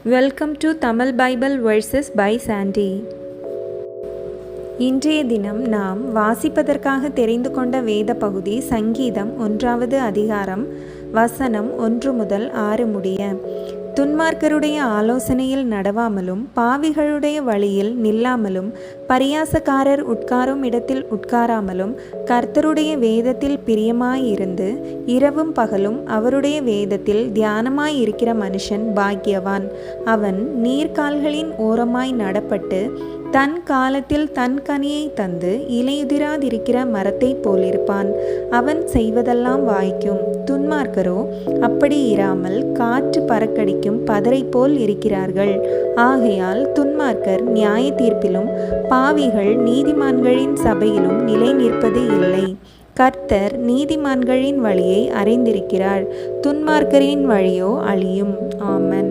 Welcome to Tamil Bible verses by Sandy. இன்றைய தினம் நாம் வாசிப்பதற்காக தெரிந்து கொண்ட வேத பகுதி சங்கீதம் 1வது அதிகாரம் வசனம் 1 முதல் 6 முடிய. துன்மார்க்கருடைய ஆலோசனையில் நடவாமலும் பாவிகளுடைய வழியில் நில்லாமலும் பரியாசக்காரர் உட்காரும் இடத்தில் உட்காராமலும் கர்த்தருடைய வேதத்தில் பிரியமாயிருந்து இரவும் பகலும் அவருடைய வேதத்தில் தியானமாயிருக்கிற மனுஷன் பாக்கியவான். அவன் நீர்க்கால்களின் ஓரமாய் நடப்பட்டு தன் காலத்தில் தன் கனியை தந்து இலையுதிராதிருக்கிற மரத்தை போலிருப்பான். அவன் செய்வதெல்லாம் வாய்க்கும். துன்மார்க்கரோ அப்படி இராமல் காற்று பறக்கடிக்கும் பதரை போல் இருக்கிறார்கள். ஆகையால் துன்மார்க்கர் நியாய தீர்ப்பிலும் பாவிகள் நீதிமான்களின் சபையிலும் நிலை நிற்பது இல்லை. கர்த்தர் நீதிமான்களின் வழியை அறிந்திருக்கிறார், துன்மார்க்கரின் வழியோ அழியும். ஆமென்.